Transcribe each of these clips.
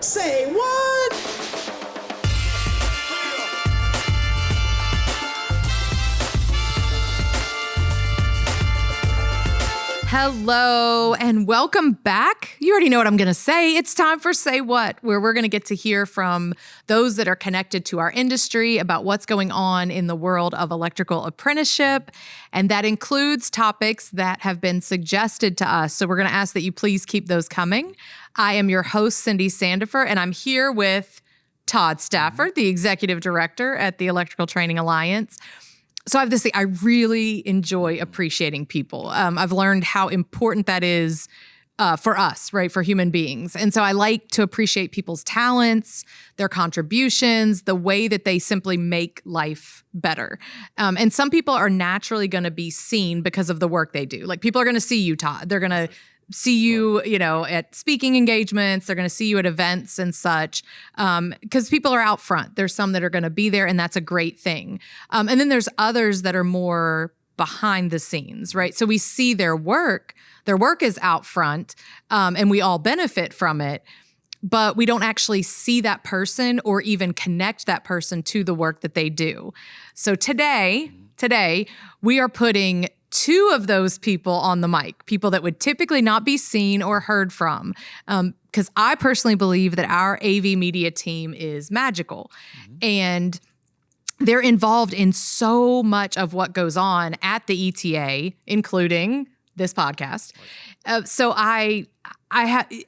Say what? Hello and welcome back. You already know what I'm going to say. It's time for Say What, where we're going to get to hear from those that are connected to our industry about what's going on in the world of electrical apprenticeship. And that includes topics that have been suggested to us. So we're going to ask that you please keep those coming. I am your host, Cindy Sandifer, and I'm here with Todd Stafford, the Executive Director at the Electrical Training Alliance. So I have this thing, I really enjoy appreciating people. I've learned how important that is for us, right, for human beings. And so I like to appreciate people's talents, their contributions, the way that they simply make life better. And some people are naturally going to be seen because of the work they do. Like people are going to see you, Todd. They're going to see you, at speaking engagements. They're going to see you at events and such because people are out front. There's some that are going to be there, and that's a great thing. And then there's others that are more behind the scenes, right? So we see their work. Their work is out front, and we all benefit from it. But we don't actually see that person or even connect that person to the work that they do. So today, we are putting two of those people on the mic, people that would typically not be seen or heard from. Because I personally believe that our AV media team is magical. And they're involved in so much of what goes on at the ETA, including this podcast. So I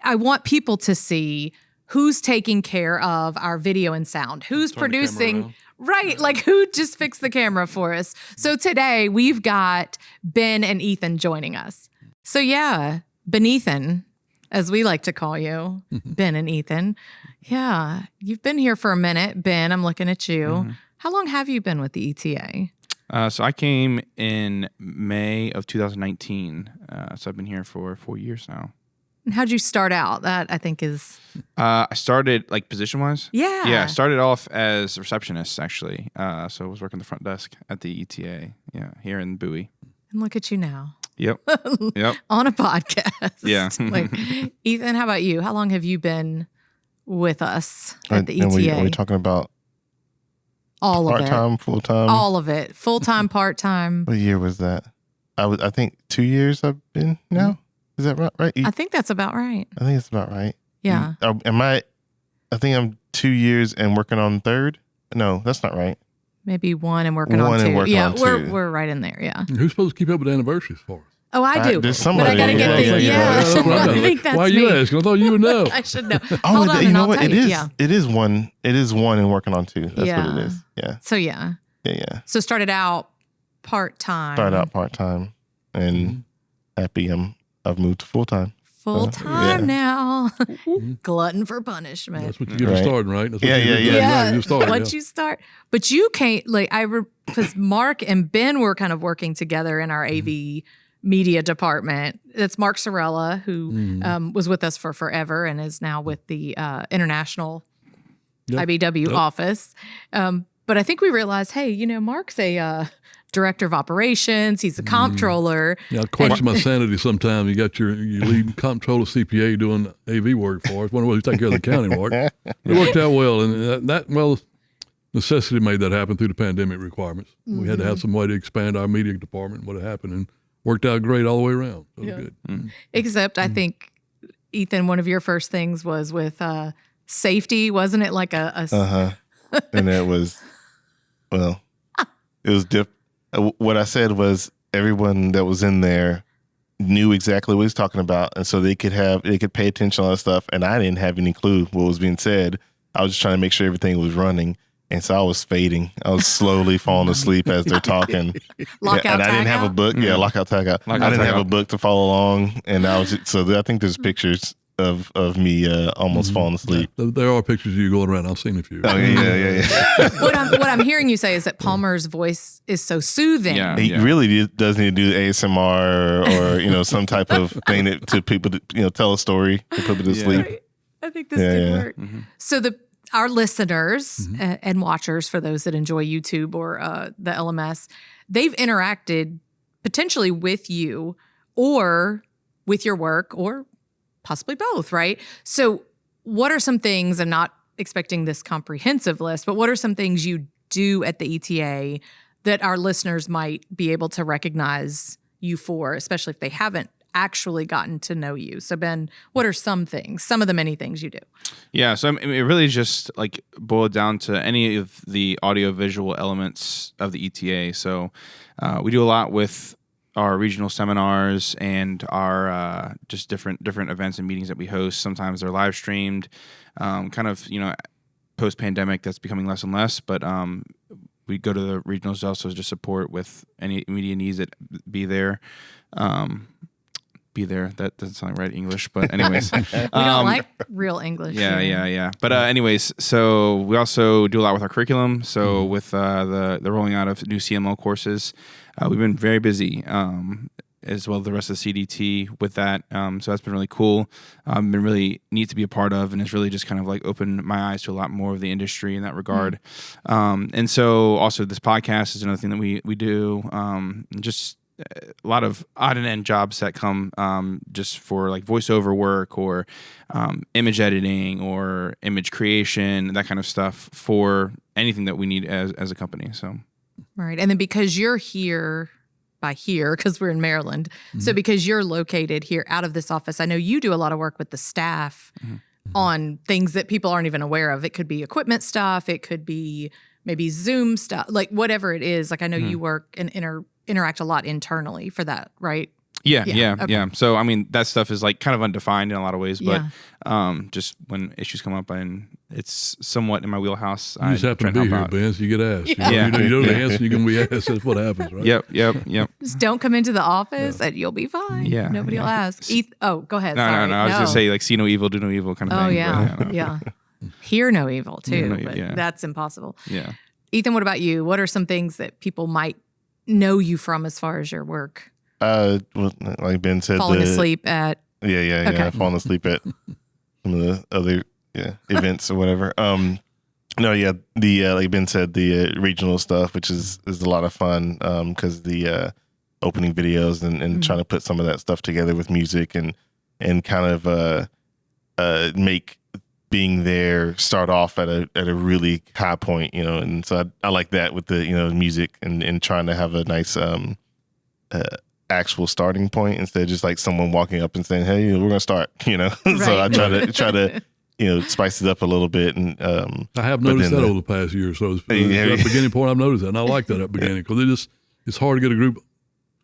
want people to see who's taking care of our video and sound, who's producing. Right, like who just fixed the camera for us. So today we've got Ben and Ethan joining us. So yeah, Ben-Ethan, as we like to call you, Ben and Ethan. Yeah, you've been here for a minute. Ben, I'm looking at you. How long have you been with the ETA? So I came in May of 2019. So I've been here for 4 years now. And how'd you start out? That I think is... I started like position-wise. Yeah. Yeah, I started off as a receptionist actually. So I was working the front desk at the ETA. Yeah, here in Bowie. And look at you now. Yep. Yep. On a podcast. Yeah. Like, Ethan, how about you? How long have you been with us at the ETA? Are we talking about all of it? Part-time, full-time? All of it. Full-time, part-time. What year was that? I think 2 years I've been now. Is that right? I think that's about right. I think it's about right. Yeah. I think I'm 2 years and working on third. No, that's not right. Maybe one and working on two. On two. We're right in there. Yeah. Who's supposed to keep up with anniversaries for us? Oh, I do. There's But somebody. I got to get the That's what I'm I doing. think that's Why are you me. asking? I thought you would know. I should know. Oh, Hold on, you and know I'll what? tell It you. is. Yeah. It is one. It is one and working on two. That's what Yeah. it is. Yeah. So yeah. Yeah. So started out part-time. Start out part-time, and happy I've moved to full-time. Full-time Yeah. now. Glutton for punishment. That's what you get Right. started, right? That's what Yeah, you yeah, get yeah. started, right? You started, Once you start, but you can't because Mark and Ben were kind of working together in our AV media department. That's Mark Sorella, who was with us for forever and is now with the international IBW office. But I think we realized, hey, Mark's a director of operations. He's a comptroller. Yeah, I question my sanity sometimes. You got your lead comptroller CPA doing AV work for us. Wonder whether you take care of the accounting work. It worked out well, and necessity made that happen through the pandemic requirements. We had to have some way to expand our media department. What happened, and worked out great all the way around. So it was good. Except I think, Ethan, one of your first things was with safety, wasn't it? Like And it was, it was what I said was everyone that was in there knew exactly what he was talking about, and so they could pay attention to all that stuff. And I didn't have any clue what was being said. I was just trying to make sure everything was running, and so I was fading. I was slowly falling asleep as they're talking. Lockout, and I didn't have a book. Yeah, lockout, tag out. I didn't have a book to follow along, and I was I think there's pictures of me almost falling asleep. There are pictures of you going around. I've seen a few. Oh yeah. What I'm hearing you say is that Palmer's voice is so soothing. Yeah. He really does need to do ASMR or some type of thing to people to tell a story to put people to sleep. Right. I think this did work. So our listeners and watchers, for those that enjoy YouTube or the LMS, they've interacted potentially with you or with your work or possibly both, right? So what are some things, and not expecting this comprehensive list, but what are some things you do at the ETA that our listeners might be able to recognize you for, especially if they haven't actually gotten to know you? So Ben, what are some things, some of the many things you do? Yeah, so I mean, it really just like boiled down to any of the audio visual elements of the ETA. So we do a lot with our regional seminars and our just different events and meetings that we host. Sometimes they're live streamed, kind of, post pandemic that's becoming less and less, but we go to the regionals also to support with any media needs that be there. That doesn't sound right English, but anyways. We don't like real English. Yeah. But anyways, so we also do a lot with our curriculum. So with the rolling out of new CMO courses, we've been very busy, as well as the rest of the CDT with that. So that's been really cool. Been really neat to be a part of, and it's really just kind of like opened my eyes to a lot more of the industry in that regard. And so also this podcast is another thing that we do. Just a lot of odd and end jobs that come just for like voiceover work or image editing or image creation, that kind of stuff for anything that we need as a company. So, right. And then because you're here, because we're in Maryland, so because you're located here out of this office, I know you do a lot of work with the staff on things that people aren't even aware of. It could be equipment stuff. It could be maybe Zoom stuff, like whatever it is. Like I know you work and interact a lot internally for that, right? Yeah. So, I mean, that stuff is like kind of undefined in a lot of ways, but just when issues come up and it's somewhat in my wheelhouse, You just happen to be here, Ben, so you get asked. You know the answer, you're going to be asked. That's what happens, right? Yep. Just don't come into the office and you'll be fine. Yeah. Nobody will ask. Go ahead. No. Sorry. I was going to say like see no evil, do no evil kind of Oh, thing. yeah. But, Yeah. Hear no evil too, Yeah, but yeah. that's impossible. Yeah. Ethan, what about you? What are some things that people might know you from as far as your work? Well, like Ben said, Falling asleep at Yeah. Falling asleep at some of the other events or whatever. The like Ben said, the regional stuff, which is a lot of fun because the opening videos and trying to put some of that stuff together with music and kind of make being there start off at a really high point, and so I like that with the music and trying to have a nice actual starting point instead of just like someone walking up and saying, "Hey, we're gonna start," So I try to spice it up a little bit. And I have noticed that over the past year or so. At the beginning point, I've noticed that, and I like that at the beginning because it's hard to get a group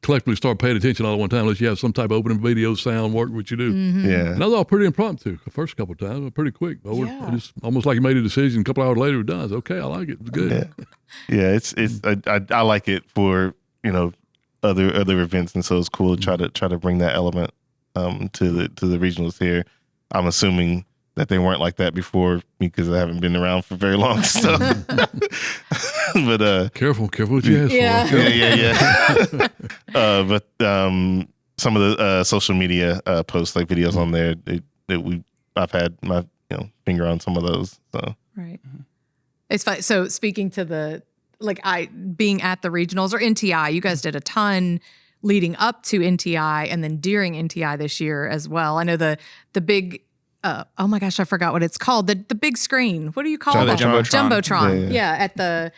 collectively start paying attention all at one time unless you have some type of opening video, sound work, which you do. Yeah. And that was all pretty impromptu. The first couple of times, were pretty quick. But I just almost like you made a decision. A couple hours later, we're done. It's okay. I like it. It's good. Yeah. I like it for other events, and so it's cool to try to bring that element to the regionals here. I'm assuming that they weren't like that before because I haven't been around for very long. So, but careful what you ask for. Yeah. But some of the social media posts, like videos on there, I've had my finger on some of those. So right. It's fun. So speaking to the being at the regionals or NTI, you guys did a ton leading up to NTI and then during NTI this year as well. I know the big. Oh my gosh, I forgot what it's called. The big screen. What do you call that? Jumbotron. Yeah, at the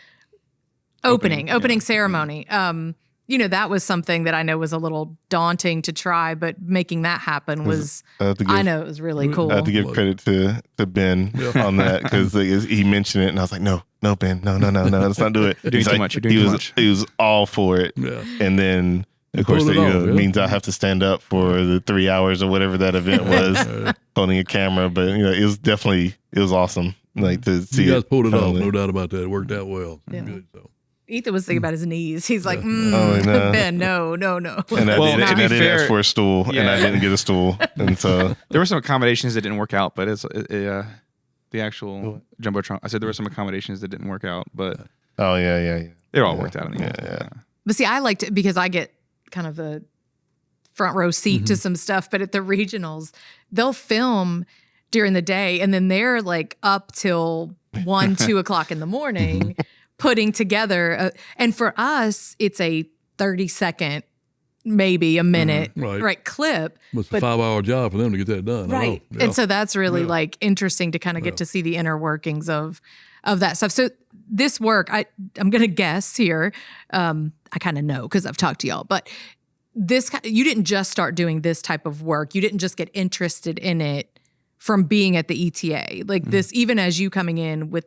opening ceremony. That was something that I know was a little daunting to try, but making that happen was, I know it was really cool. I have to give credit to Ben on that because he mentioned it and I was like, no, Ben, no, let's not do it. You're doing too much. You're doing too much. He was all for it. Yeah. And then, of course, it means I have to stand up for the 3 hours or whatever that event was, holding a camera. But it was awesome. Like to see you guys pulled it off, no doubt about that. It worked out well. Yeah. Good, so. Ethan was thinking about his knees. He's like, no. Ben, no. And I did ask for a stool, and I didn't get a stool. And so there were some accommodations that didn't work out, but the actual Jumbotron. I said there were some accommodations that didn't work out, but they all worked out in the end. Yeah. But see, I liked it because I get kind of the front row seat to some stuff. But at the regionals, they'll film during the day, and then they're like up till 1, 2 o'clock in the morning. Putting together, and for us, it's a 30-second maybe a minute Right. clip. It's a 5-hour job for them to get that done. I Right. know. Yeah. And so that's really like interesting to kind of get to see the inner workings of that stuff. So this work, I'm going to guess here. I kind of know because I've talked to y'all, but you didn't just start doing this type of work. You didn't just get interested in it from being at the ETA. Like this, even as you coming in with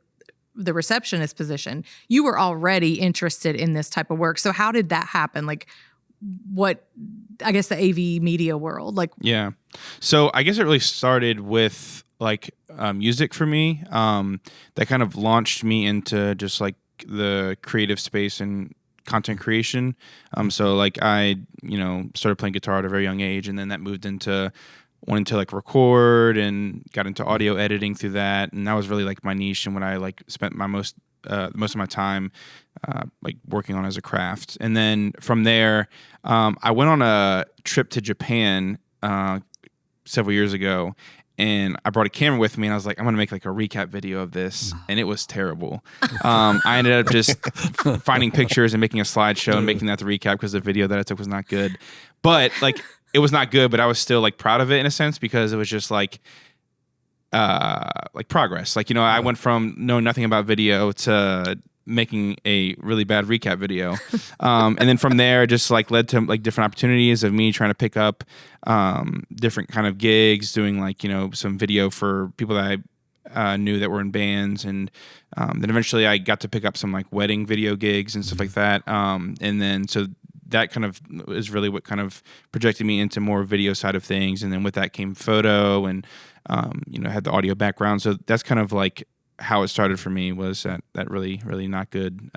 the receptionist position, you were already interested in this type of work. So how did that happen? Like what, I guess the AV media world, like. Yeah. So I guess it really started with like music for me. That kind of launched me into just like the creative space and content creation. So like I, started playing guitar at a very young age, and then that moved into wanting to like record and got into audio editing through that. And that was really like my niche and what I like spent my most of my time like working on as a craft. And then from there, I went on a trip to Japan several years ago, and I brought a camera with me, and I was like, I'm going to make like a recap video of this. And it was terrible. I ended up just finding pictures and making a slideshow and making that the recap because the video that I took was not good. But like, it was not good, but I was still like proud of it in a sense because it was just like progress. Like, I went from knowing nothing about video to making a really bad recap video. And then from there, just like led to like different opportunities of me trying to pick up different kind of gigs, doing like, some video for people that I knew that were in bands. And then eventually I got to pick up some like wedding video gigs and stuff like that. And then, so that kind of is really what kind of projected me into more video side of things. And then with that came photo and, had the audio background. So that's kind of like how it started for me, was that really, really not good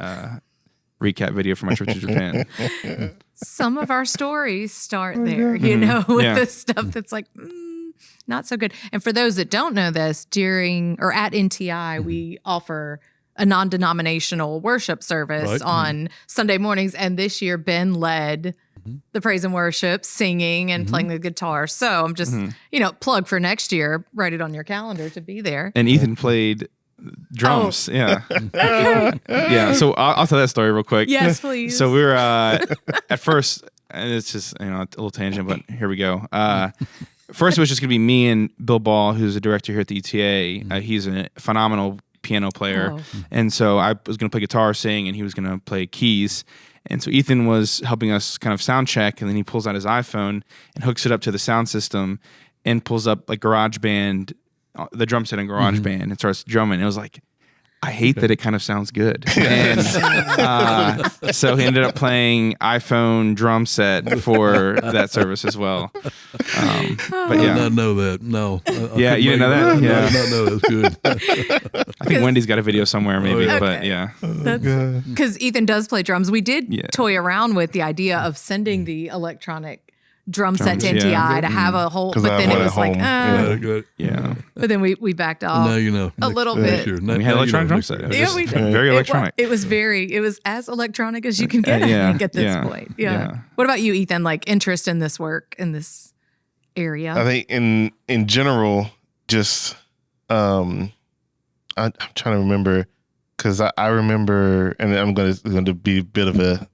recap video for my trip to Japan. Some of our stories start there, with the stuff that's like, not so good. And for those that don't know this, at NTI, we offer a non-denominational worship service on Sunday mornings. And this year, Ben led the praise and worship, singing and playing the guitar. So I'm just, plug for next year, write it on your calendar to be there. And Ethan played drums. Yeah. Yeah. So I'll tell that story real quick. Yes, please. So we were at first, and it's just, a little tangent, but here we go. First, it was just going to be me and Bill Ball, who's a director here at the ETA. He's a phenomenal piano player. And so I was going to play guitar, sing, and he was going to play keys. And so Ethan was helping us kind of sound check, and then he pulls out his iPhone and hooks it up to the sound system and pulls up like GarageBand, the drum set in GarageBand, and starts drumming. It was like, I hate that it kind of sounds good. And so he ended up playing iPhone drum set for that service as well. But I did not know that. No. Yeah, you didn't know that? Yeah. I did not know that's good. I think Wendy's got a video somewhere maybe, but yeah. Because Ethan does play drums. We did toy around with the idea of sending the electronic drum set to NTI to have a whole, but then it was like, good. Yeah. But then we backed off. Now you know. A little bit. Sure. We had electronic drum set. Yeah, we did. Very electronic. It was as electronic as you can get at this point. Yeah. What about you, Ethan? Like interest in this work, in this area? I think in general, just I'm trying to remember, because I remember, and I'm going to be a bit of a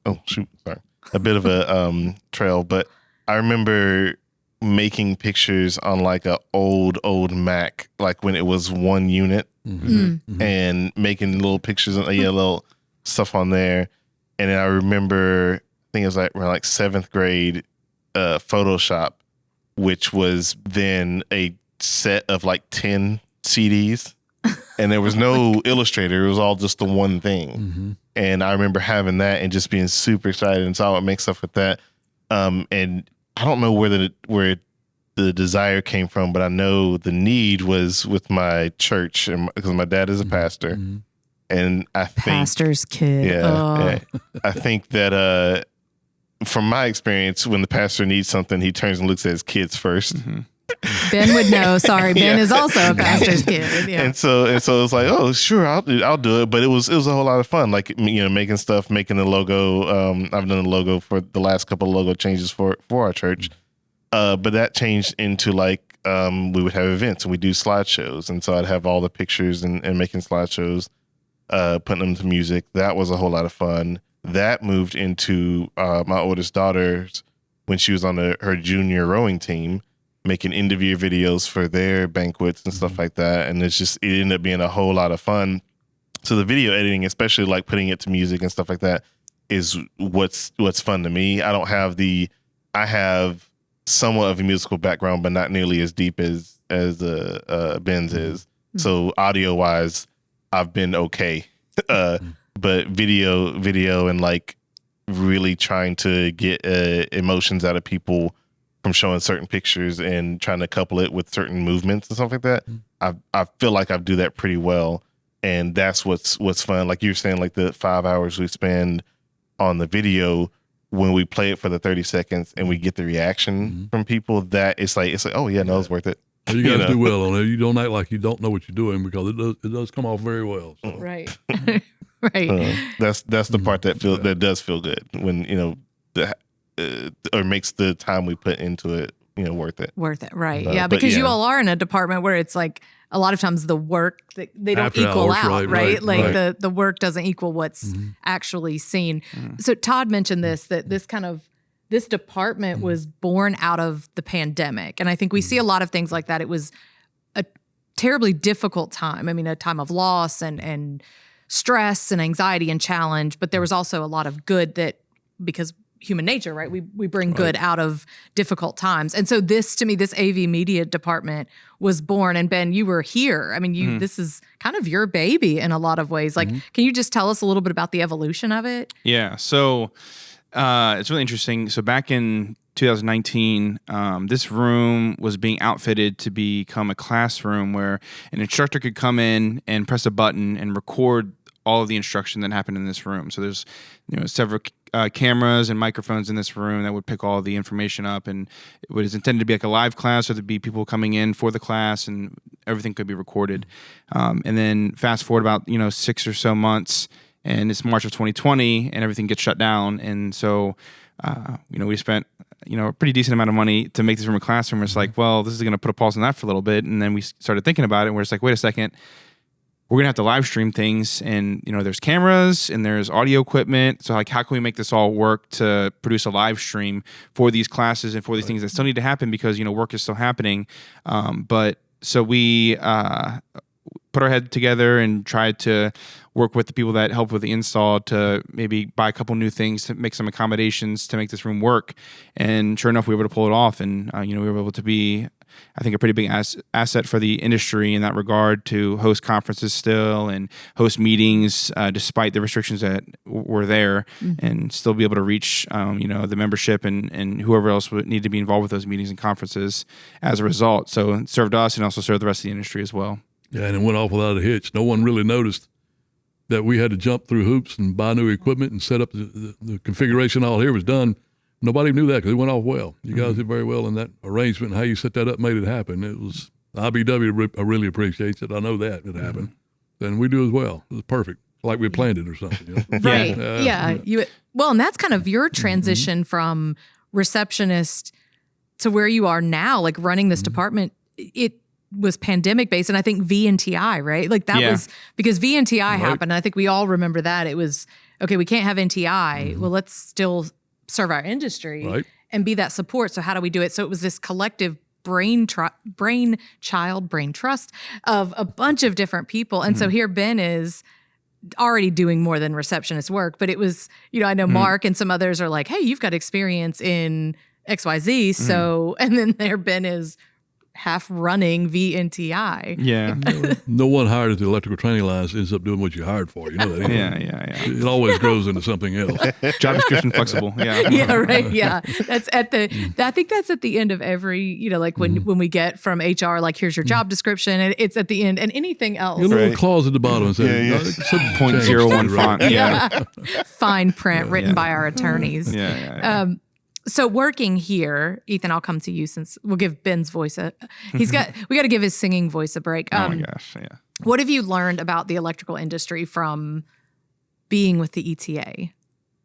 trail, but I remember making pictures on like a old Mac, like when it was one unit, and making little pictures and little stuff on there. And then I remember, I think it was like around like 7th grade, Photoshop, which was then a set of like 10 CDs, and there was no Illustrator. It was all just the one thing. And I remember having that and just being super excited, and so I would make stuff with that. And I don't know where the desire came from, but I know the need was with my church, and because my dad is a pastor, and I think pastor's kid. Yeah, I think that from my experience, when the pastor needs something, he turns and looks at his kids first. Ben would know. Sorry, Ben is also a pastor's kid. Yeah. And so it's like, oh, sure, I'll do it. But it was a whole lot of fun, like making stuff, making the logo. I've done the logo for the last couple of logo changes for our church. But that changed into like we would have events and we do slideshows, and so I'd have all the pictures and making slideshows, putting them to music. That was a whole lot of fun. That moved into my oldest daughter's when she was on her junior rowing team, making interview videos for their banquets and stuff like that. And it ended up being a whole lot of fun. So the video editing, especially like putting it to music and stuff like that, is what's fun to me. I have somewhat of a musical background, but not nearly as deep as Ben's is. So audio wise, I've been okay. But video and like really trying to get emotions out of people from showing certain pictures and trying to couple it with certain movements and stuff like that. I feel like I do that pretty well. And that's what's fun. Like you were saying, like the 5 hours we spend on the video, when we play it for the 30 seconds and we get the reaction from people, that it's like, oh yeah, no, it's worth it. You guys do well on it. You don't act like you don't know what you're doing, because it does come off very well. So. Right. Right. That's the part that does feel good when, or makes the time we put into it, worth it. Worth it. Right. Yeah. Because you all are in a department where it's like a lot of times the work, they don't After equal hours, out, right? Like the work doesn't equal what's actually seen. So Todd mentioned that this department was born out of the pandemic. And I think we see a lot of things like that. It was a terribly difficult time. I mean, a time of loss and stress and anxiety and challenge, but there was also a lot of good because human nature, right? We bring good out of difficult times. And so this AV media department was born. And Ben, you were here. I mean, this is kind of your baby in a lot of ways. Like, can you just tell us a little bit about the evolution of it? Yeah. So it's really interesting. So back in 2019, this room was being outfitted to become a classroom where an instructor could come in and press a button and record all of the instruction that happened in this room. So there's several cameras and microphones in this room that would pick all the information up, and it was intended to be like a live class, so there'd be people coming in for the class and everything could be recorded. And then fast forward about 6 or so months, and it's March of 2020 and everything gets shut down. And so we spent a pretty decent amount of money to make this room a classroom. It's like, well, this is going to put a pause on that for a little bit. And then we started thinking about it, and we're just like, wait a second, we're going to have to live stream things, and there's cameras and there's audio equipment. So like, how can we make this all work to produce a live stream for these classes and for these things that still need to happen, because work is still happening. But so we put our head together and tried to work with the people that help with the install to maybe buy a couple new things to make some accommodations to make this room work. And sure enough, we were able to pull it off, and we were able to be, I think, a pretty big asset for the industry in that regard, to host conferences still and host meetings despite the restrictions that were there, and still be able to reach the membership and whoever else would need to be involved with those meetings and conferences as a result. So it served us and also served the rest of the industry as well. Yeah, and it went off without a hitch. No one really noticed that we had to jump through hoops and buy new equipment and set up the configuration. All here was done. Nobody knew that because it went off well. You guys did very well in that arrangement, and how you set that up made it happen. It was IBW really appreciates it. I know that it happened. And we do as well. It was perfect, like we planned it or something. Right. Well, and that's kind of your transition from receptionist to where you are now, like running this department. It was pandemic based, and I think VNTI, right? Like that was because VNTI happened. And I think we all remember that. It was, okay, we can't have NTI. Well, let's still serve our industry and be that support. So how do we do it? So it was this collective brain trust of a bunch of different people. And so here Ben is already doing more than receptionist work, but it was, I know Mark and some others are like, hey, you've got experience in XYZ. So, and then there Ben is half running VNTI. Yeah. No one hired at the electrical training lines ends up doing what you hired for. You know that. Yeah. It always grows into something else. Job description flexible. Yeah. Yeah, right. Yeah. That's I think that's at the end of every, like when we get from HR, like, here's your job description, and it's at the end, and anything else. You know, little clause at the bottom and say, 0.01 font. Yeah. Fine print written by our attorneys. Yeah. So working here, Ethan, I'll come to you since we'll give Ben's voice we got to give his singing voice a break. Oh my gosh, yeah. What have you learned about the electrical industry from being with the ETA?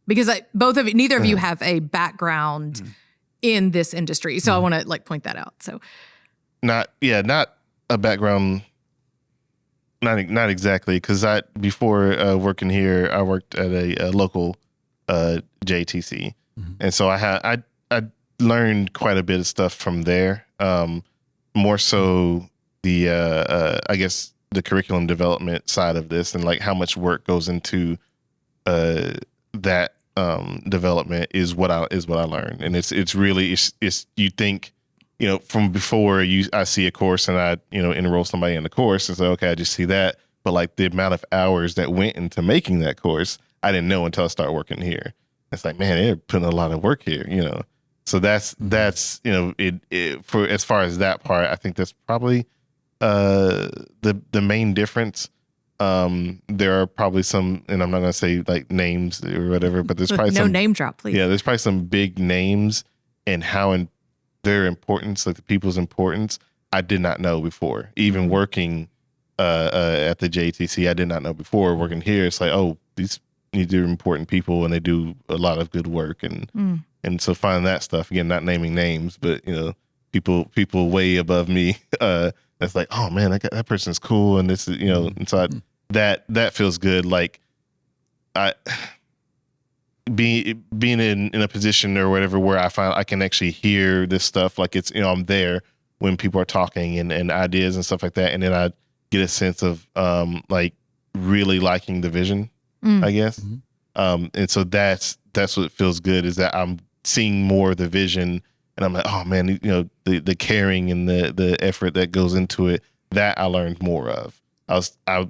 Because neither of you have a background in this industry. So I want to point that out. So not a background. Not exactly. Cause before working here, I worked at a local JTC. And so I learned quite a bit of stuff from there. More so the I guess the curriculum development side of this, and like how much work goes into that development is what I learned. And it's really you think, from before I see a course and I enroll somebody in the course and say, okay, I just see that. But like the amount of hours that went into making that course, I didn't know until I started working here. It's like, man, they're putting a lot of work here, So that's it for as far as that part, I think that's probably the main difference. There are probably some, and I'm not gonna say like names or whatever, but there's probably no name drop, please. Yeah, there's probably some big names and how their importance, like the people's importance, I did not know before. Even working at the JTC, I did not know before. Working here, it's like, oh, these are important people and they do a lot of good work, and so finding that stuff, again, not naming names, but people way above me. That's like, oh man, that person's cool, and this is and so that feels good. Like being in a position or whatever where I find I can actually hear this stuff. Like it's I'm there when people are talking and ideas and stuff like that, and then I get a sense of like really liking the vision, I guess. And so that's what feels good, is that I'm seeing more of the vision. And I'm like, oh man, the caring and the effort that goes into it, that I learned more of. I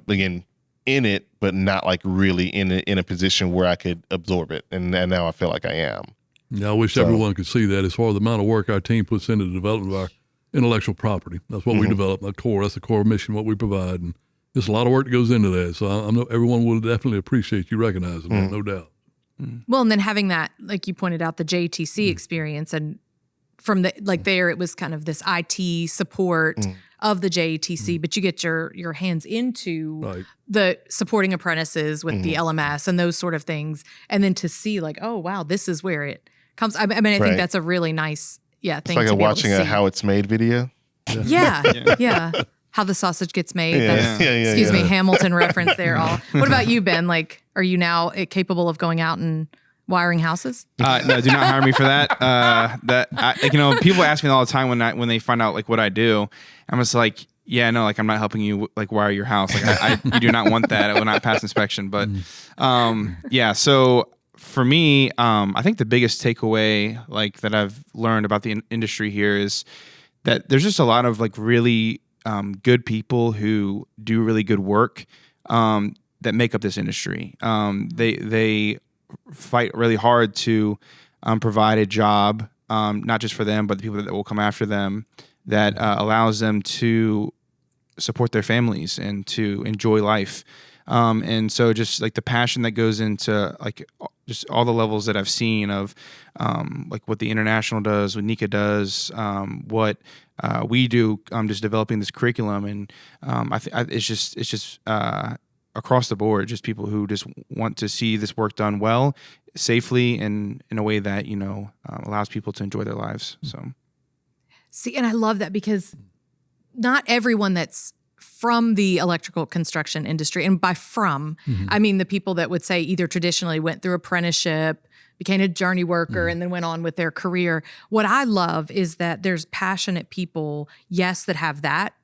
again in it, but not like really in a position where I could absorb it. And now I feel like I am. Yeah, I wish everyone could see that as far as the amount of work our team puts into the development of our intellectual property. That's what we develop, that's the core mission, what we provide. And there's a lot of work that goes into that. So I know everyone will definitely appreciate you recognizing that, no doubt. Well, and then having that, like you pointed out, the JTC experience, and from there, it was kind of this IT support of the JTC, but you get your hands into the supporting apprentices with the LMS and those sort of things. And then to see like, oh, wow, this is where it comes. I mean, I think that's a really nice, thing. It's like watching a How It's Made video. Yeah. How the sausage gets made. Excuse me, Hamilton reference there. What about you, Ben? Like, are you now capable of going out and wiring houses? No, do not hire me for that. People ask me all the time when they find out like what I do. I'm just like, yeah, no, like I'm not helping you like wire your house. Like you do not want that. It will not pass inspection. But so for me, I think the biggest takeaway like that I've learned about the industry here is that there's just a lot of like really good people who do really good work that make up this industry. They fight really hard to provide a job, not just for them, but the people that will come after them, that allows them to support their families and to enjoy life. And so just like the passion that goes into like just all the levels that I've seen of like what the International does, what NECA does, what we do, just developing this curriculum. And it's just across the board, just people who just want to see this work done well, safely, and in a way that, allows people to enjoy their lives. So, see, and I love that because not everyone that's from the electrical construction industry, and by I mean the people that would say either traditionally went through apprenticeship, became a journey worker, and then went on with their career. What I love is that there's passionate people, yes, that have that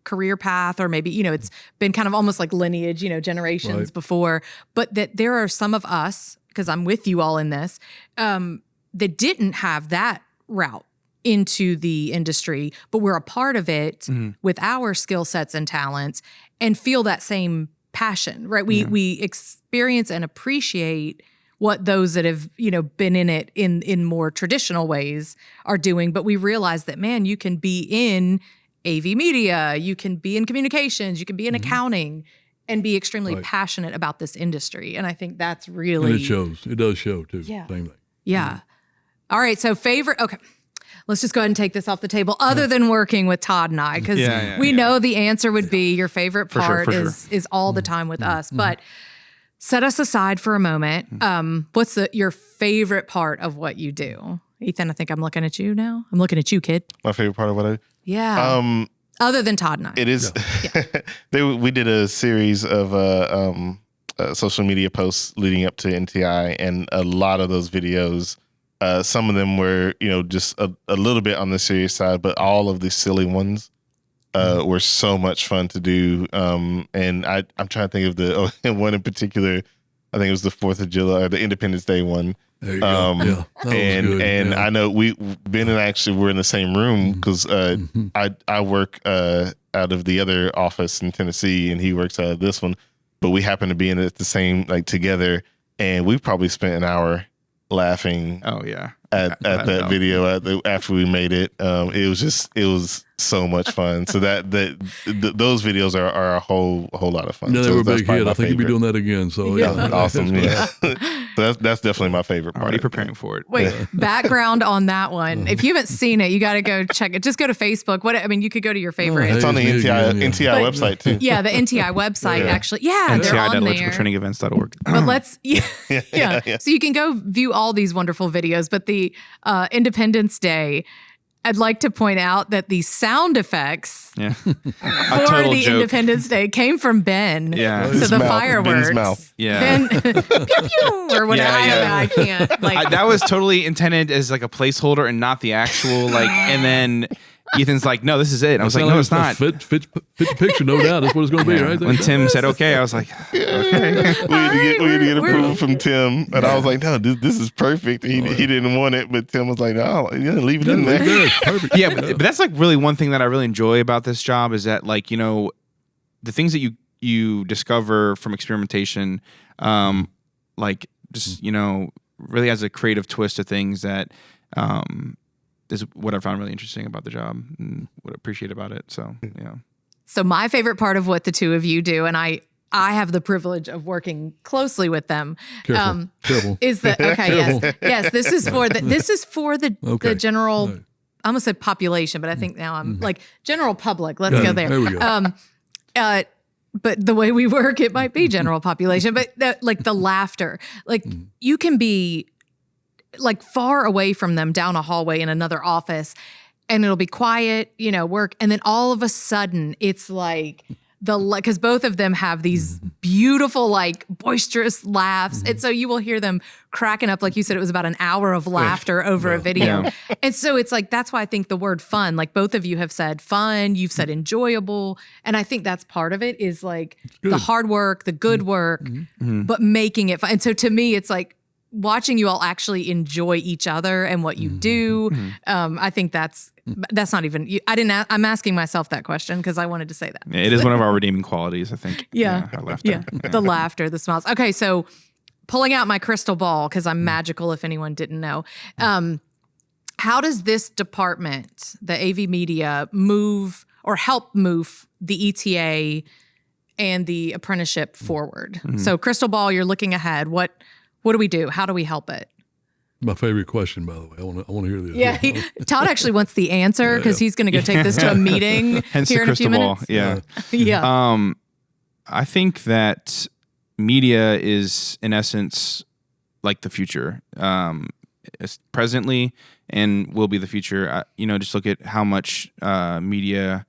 career path, or maybe, it's been kind of almost like lineage, generations before, but that there are some of us, because I'm with you all in this, that didn't have that route into the industry, but we're a part of it with our skill sets and talents and feel that same passion, right? We experience and appreciate what those that have, been in it in more traditional ways are doing, but we realize that, man, you can be in AV media, you can be in communications, you can be in accounting, and be extremely passionate about this industry. And I think that's really... And it shows. It does show, too. Yeah. Same thing. Yeah. All right, so favorite... Okay, let's just go ahead and take this off the table, other than working with Todd and I, because we know the answer would be your favorite part is all the time with us. But set us aside for a moment. What's your favorite part of what you do? Ethan, I think I'm looking at you now. I'm looking at you, kid. My favorite part of what I do? Yeah. Other than Todd and I. It is. We did a series of social media posts leading up to NTI, and a lot of those videos Some of them were, just a little bit on the serious side, but all of the silly ones were so much fun to do. And I'm trying to think of the one in particular. I think it was the 4th of July, the Independence Day one. There you go. Yeah, that was good. And Yeah. I know Ben and I actually were in the same room because I work out of the other office in Tennessee, and he works out of this one. But we happened to be in it the same, together, and we probably spent an hour laughing Oh yeah. at that video after we made it. It was so much fun. So those videos are a whole lot of fun. Yeah, they So were a that's big probably hit. my I think you'll be favorite. doing that again. So Yeah. Awesome. Yeah. So that's definitely my favorite part. Already preparing for it. Wait, background on that one. If you haven't seen it, you got to go check it. Just go to Facebook. You could go to your favorite. It's on the Hey, NTI yeah. NTI But- website too. Yeah, the NTI website actually. Yeah, they're on there. NTI.electricaltrainingevents.org. But yeah. So you can go view all these wonderful videos. But the Independence Day, I'd like to point out that the sound effects Yeah. for total the joke. Independence Day came from Ben. Yeah. So His the mouth, fireworks. Ben's mouth. Yeah. Ben, pew, pew, or whatever. Yeah. I can't. That was totally intended as like a placeholder and not the actual and then Ethan's like, no, this is it. I was like, no, it's not. Fit the picture, no doubt. That's what it's going to be, Yeah. right? When Tim said okay, I was like, We had to get approval from Tim, and I was like, "No, this is perfect." He didn't want it, but Tim was like, "No, leave it in there." Perfect. yeah, but that's like really one thing that I really enjoy about this job is that the things that you discover from experimentation, really has a creative twist to things that is what I found really interesting about the job and what I appreciate about it. So yeah. So my favorite part of what the two of you do, and I have the privilege of working closely with them. Careful. Is the yes. This is for the Okay. the general. Right. I almost said population, but I think now I'm like general public. Let's go there. There we go. But the way we work, it might be general population. But the laughter, you can be far away from them down a hallway in another office, and it'll be quiet, work, and then all of a sudden it's like because both of them have these beautiful, boisterous laughs. And so you will hear them cracking up. Like you said, it was about an hour of laughter over a video. Yeah. And so it's that's why I think the word fun, both of you have said fun, you've said enjoyable. And I think that's part of it is the hard work, the good work, but making it fun. And so to me, it's watching you all actually enjoy each other and what you do. I think that's not even, I'm asking myself that question because I wanted to say that. It is one of our redeeming qualities, I think. Yeah. Our laughter. Yeah. The laughter, the smiles. Okay. So pulling out my crystal ball, because I'm magical if anyone didn't know. How does this department, the AV media, move or help move the ETA and the apprenticeship forward? So crystal ball, you're looking ahead. What do we do? How do we help it? My favorite question, by the way. I want to hear this. Yeah, Todd actually wants the answer because he's going to go take this to a meeting Hence here the in a few crystal ball. minutes. Yeah. Yeah. I think that media is, in essence, like the future. It's presently and will be the future. Just look at how much media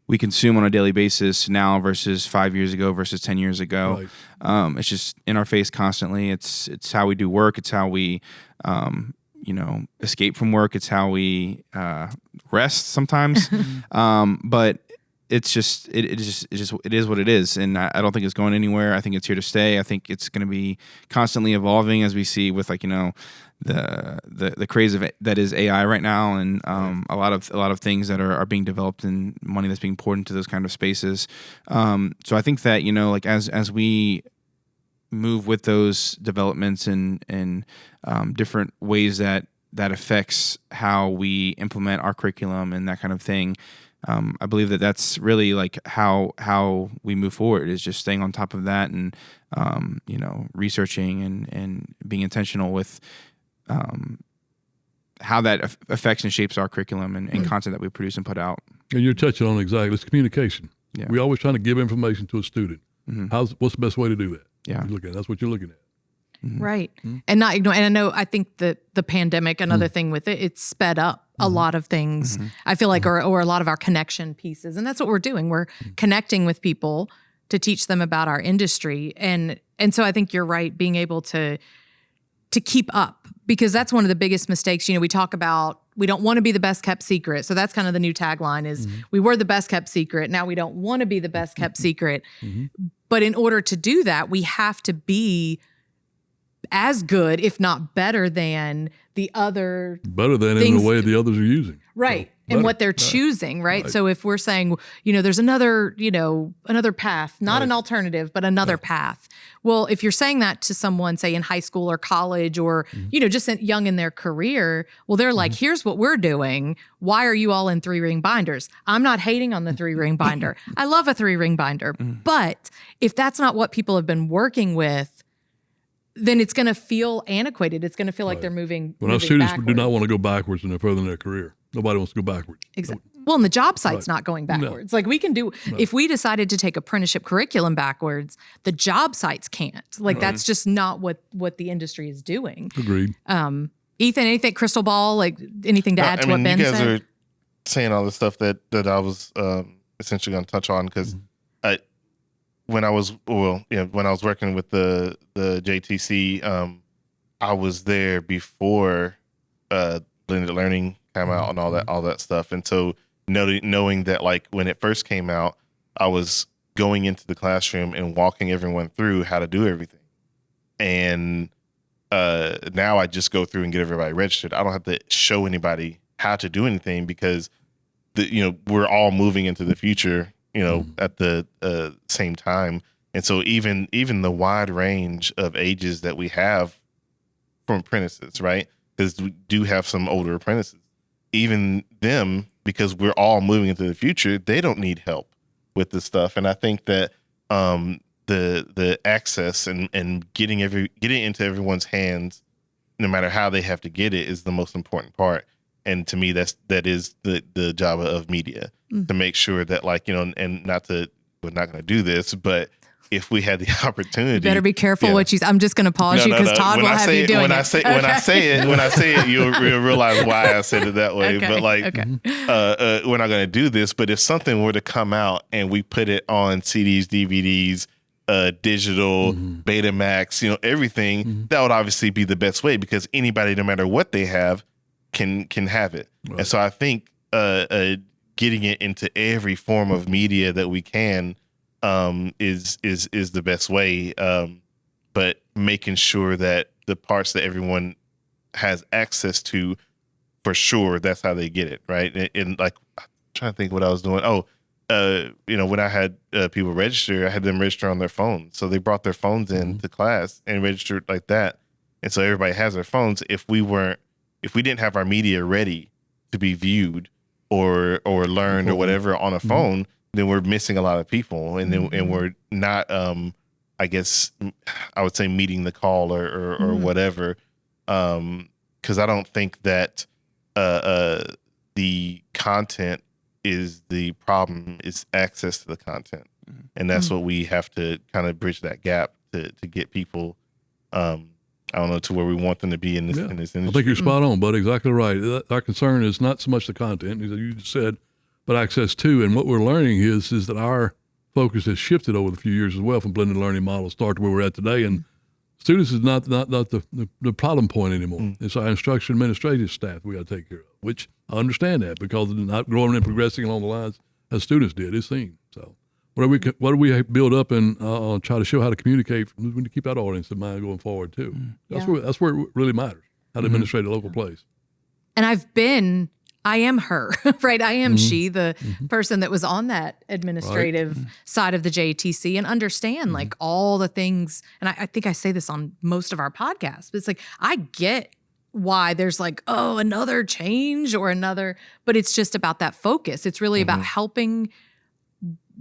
we consume on a daily basis now versus 5 years ago versus 10 years ago. Right. It's just in our face constantly. It's how we do work. It's how we, escape from work. It's how we rest sometimes. But it's just it is what it is, and I don't think it's going anywhere. I think it's here to stay. I think it's going to be constantly evolving, as we see with the craze of it that is AI right now, and a lot of things that are being developed and money that's being poured into those kind of spaces. So I think that as we move with those developments and different ways that affects how we implement our curriculum and that kind of thing. I believe that that's really how we move forward is just staying on top of that and researching and being intentional with how that affects and shapes our curriculum and content that we produce and put out. And you're touching on exactly. It's communication. Yeah. We're always trying to give information to a student. What's the best way to do that? Yeah. That's what you're looking at. Right. And not ignore. And I know, I think that the pandemic, another thing with it, it's sped up a lot of things. I feel like, or a lot of our connection pieces. And that's what we're doing. We're connecting with people to teach them about our industry. And so I think you're right, being able to to keep up, because that's one of the biggest mistakes. We talk about, we don't want to be the best kept secret. So that's kind of the new tagline is we were the best kept secret. Now we don't want to be the best kept secret. But in order to do that, we have to be as good, if not better than the other Better than things, in the way the others are using. right. So, And better. what they're choosing, right? So if we're saying, there's another path, not an alternative, but another path. Well, if you're saying that to someone, say in high school or college or, just young in their career, well, they're like, here's what we're doing. Why are you all in 3-ring binders? I'm not hating on the 3-ring binder. I love a 3-ring binder. But if that's not what people have been working with, then it's going to feel antiquated. It's going to feel like they're moving. When our moving students backwards. do not want to go backwards and they're further in their career. Nobody wants to go backwards. Exactly. Well, and the job site's not going backwards. Like we can do, if we decided to take apprenticeship curriculum backwards, the job sites can't. Like that's just not what the industry is doing. Agreed. Ethan, anything, crystal ball, like anything to add to what Ben you guys said? are saying all the stuff that I was essentially going to touch on because when I was working with the JTC, I was there before blended learning came out and all that stuff, and so knowing that like when it first came out, I was going into the classroom and walking everyone through how to do everything, and now I just go through and get everybody registered. I don't have to show anybody how to do anything because we're all moving into the future, at the same time. And so even the wide range of ages that we have from apprentices, right? Because we do have some older apprentices. Even them, because we're all moving into the future, they don't need help with this stuff. And I think that the access and getting into everyone's hands, no matter how they have to get it, is the most important part. And to me, that is the job of media, to make sure that and we're not going to do this, but if we had the opportunity, You better be careful what you. I'm just going to pause you because Todd will have you doing when it. When I say it, you'll realize why I said it that way. Okay, But we're not going to do this. But if something were to come out and we put it on CDs, DVDs, digital, Betamax, everything, that would obviously be the best way because anybody, no matter what they have, can have it. Right. And so I think getting it into every form of media that we can is the best way. But making sure that the parts that everyone has access to, for sure, that's how they get it, right? And I'm trying to think what I was doing. When I had people register, I had them register on their phone. So they brought their phones in to class and registered like that. And so everybody has their phones. If we didn't have our media ready to be viewed or learned or whatever on a phone, then we're missing a lot of people, and and we're not, I guess I would say, meeting the call or whatever. Because I don't think that the content is the problem; it's access to the content, and that's what we have to kind of bridge that gap to get people. I don't know, to where we want them to be in this industry. I think you're spot on, buddy. Exactly right. Our concern is not so much the content, as you just said, but access to. And what we're learning is that our focus has shifted over the few years as well from blended learning models start to where we're at today. And students is not the problem point anymore. It's our instruction administrative staff we got to take care of, which I understand that because they're not growing and progressing along the lines as students did. It's seen. So what do we build up and try to show how to communicate? We need to keep that audience in mind going forward too. That's where it really matters, how to administrate a local place. And I am her, right? I am she, the person that was on that administrative side of the JTC, and understand like all the things. And I think I say this on most of our podcasts, but it's like, I get why there's like, another change or another, but it's just about that focus. It's really about helping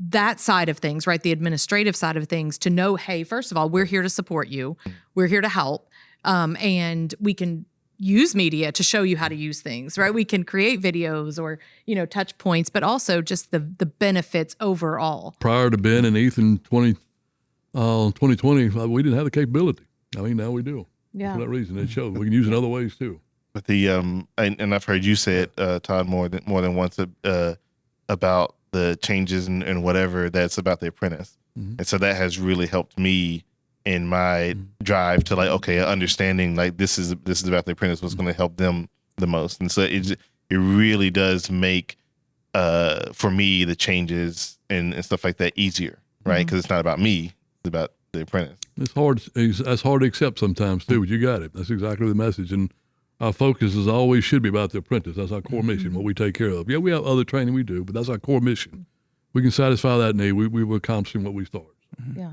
that side of things, right? The administrative side of things, to know, hey, first of all, we're here to support you. We're here to help. And we can use media to show you how to use things, right? We can create videos or, touch points, but also just the benefits overall. Prior to Ben and Ethan 2020, we didn't have the capability. I mean, now we do. Yeah. For that reason, it shows. We can use it in other ways too. But the and I've heard you say it, Todd, more than once about the changes and whatever that's about the apprentice, and so that has really helped me in my drive to like, okay, understanding like this is about the apprentice, what's going to help them the most. And so it really does make, for me, the changes and stuff like that easier, right? Because it's not about me, it's about the apprentice. It's hard. That's hard to accept sometimes too, but you got it. That's exactly the message. And our focus is always should be about the apprentice. That's our core mission, what we take care of. Yeah, we have other training we do, but that's our core mission. We can satisfy that need. We were accomplishing what we started. Yeah.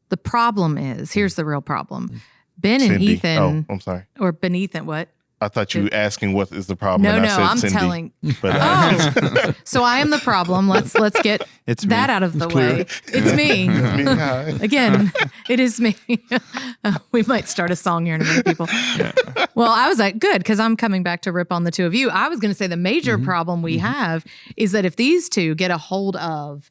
The problem is, here's the real problem. Ben and Cindy. Ethan, Oh, I'm sorry. or Ben Ethan, what? I thought you were asking what is the problem. No, and I no, said I'm Cindy. telling. But So I am the problem. Let's get It's me. that out of the way. It's me. hi. Again, it is me. We might start a song here in a minute, people. Well, I was like, good, because I'm coming back to rip on the two of you. I was going to say the major problem we have is that if these two get a hold of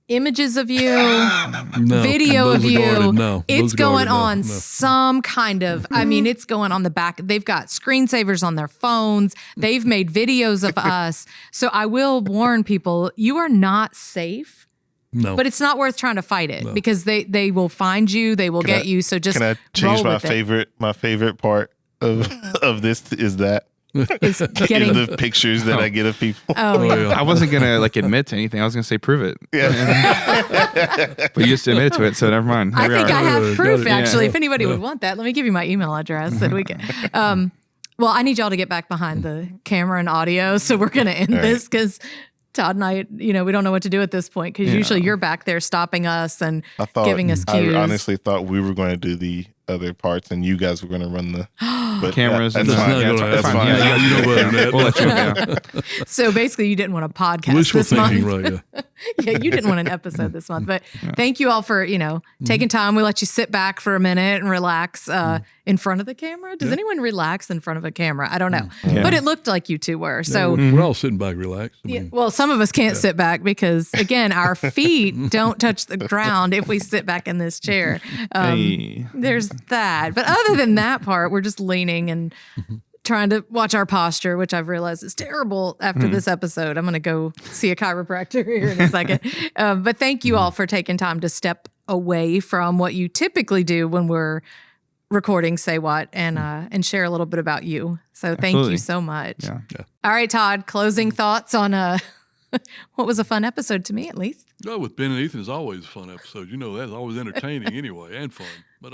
images of you, No, video of those are you, guarded. No, it's those are going guarded. No, on no. some kind of, I mean, it's going on the back. They've got screensavers on their phones. They've made videos of us. So I will warn people, you are not safe. No. But it's not worth trying to fight it because they will find you, they will get you. So just Can I change roll my with it. favorite? My favorite part of this is that Is getting is the pictures that I get of people. oh, yeah. I wasn't gonna like admit to anything. I was gonna say prove it. But you just admitted to it, so never mind. I Here we think are. I have Got proof it. actually. Yeah. If anybody would want that, let me give you my email address and we can. Well, I need y'all to get back behind the camera and audio, so we're gonna end this because Todd and I, we don't know what to do at this point because usually you're back there stopping us and I thought, giving us cues. I honestly thought we were going to do the other parts and you guys were going to run the but Cameras That's and That's fine. not Yeah, gonna that's happen. fine. Yeah, you know better than that. We'll let you know. So basically, you didn't want a podcast Wishful this thinking, month. right? Yeah. Yeah, you didn't want an episode this month, but thank you all for taking time. We let you sit back for a minute and relax in front of the camera. Does anyone relax in front of a camera? I don't know, but it looked like you two were. So. We're all sitting back relaxed. I Yeah, mean, well, some of us can't sit back because, again, our feet don't touch the ground if we sit back in this chair. Hey. There's that. But other than that part, we're just leaning and trying to watch our posture, which I've realized is terrible after this episode. I'm going to go see a chiropractor here in a second. But thank you all for taking time to step away from what you typically do when we're recording Say What and share a little bit about you. So thank Absolutely. you so much. Yeah. All right, Todd, closing thoughts on what was a fun episode to me, at least. no, with Ben and Ethan is always a fun episode. You know that. It's always entertaining anyway and fun. But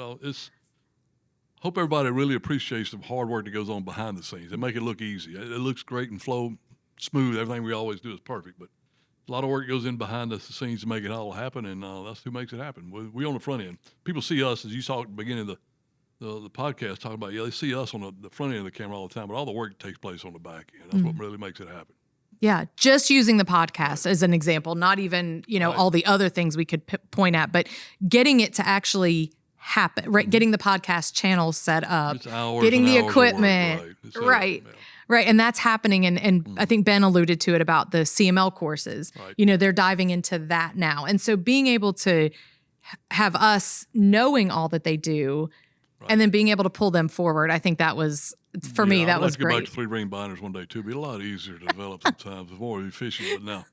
hope everybody really appreciates the hard work that goes on behind the scenes. They make it look easy. It looks great and flow smooth. Everything we always do is perfect. But a lot of work goes in behind the scenes to make it all happen, and that's who makes it happen. We on the front end. People see us, as you saw at the beginning of the podcast, talking about, they see us on the front end of the camera all the time, but all the work takes place on the back end. That's what really makes it happen. Yeah, just using the podcast as an example, not even, all the other things we could point at, but getting it to actually happen, right? Getting the podcast channel set up, It's hours getting and the hours of work, equipment, right. It's right. yeah. Right. And that's happening. And I think Ben alluded to it about the CML courses. Right. They're diving into that now. And so being able to have us knowing all that they do and then being able to pull them forward, I think that was, for me, that I'd was like to go back great. to 3 ring binders one day too. It'd be a lot easier to develop sometimes. It's more efficient. But now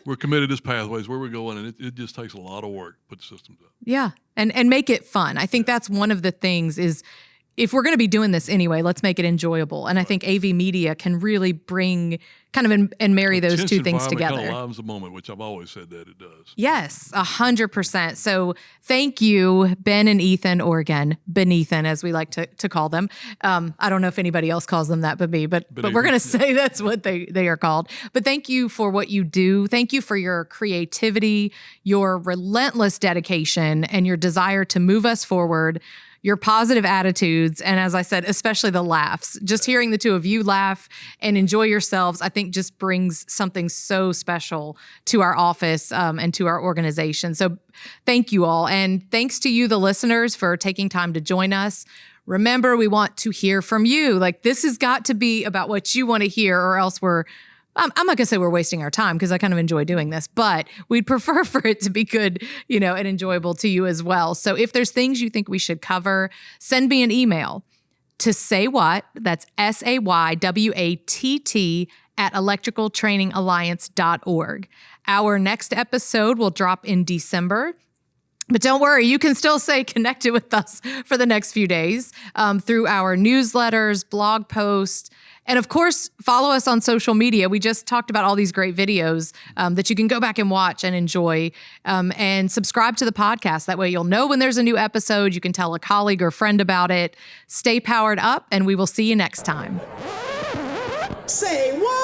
we're committed to this pathway is where we're going, and it just takes a lot of work to put the systems up. Yeah. And make it fun. I think that's one of the things is if we're going to be doing this anyway, let's make it enjoyable. And I think AV Media can really bring kind of and marry those Tense two things environment together. kind of lives the moment, which I've always said that it does. Yes, 100%. So thank you, Ben and Ethan, or again, Benethan, as we like to call them. I don't know if anybody else calls them that but me, but we're going to say that's what they are called. But thank you for what you do. Thank you for your creativity, your relentless dedication, and your desire to move us forward, your positive attitudes, and as I said, especially the laughs. Just hearing the two of you laugh and enjoy yourselves, I think just brings something so special to our office and to our organization. So thank you all. And thanks to you, the listeners, for taking time to join us. Remember, we want to hear from you. Like, this has got to be about what you want to hear, or else I'm not going to say we're wasting our time because I kind of enjoy doing this, but we'd prefer for it to be good, and enjoyable to you as well. So if there's things you think we should cover, send me an email to saywhat, that's SAYWATT @electricaltrainingalliance.org. Our next episode will drop in December. But don't worry, you can still stay connected with us for the next few days through our newsletters, blog posts, and of course, follow us on social media. We just talked about all these great videos that you can go back and watch and enjoy, and subscribe to the podcast. That way you'll know when there's a new episode. You can tell a colleague or friend about it. Stay powered up, and we will see you next time. Say what?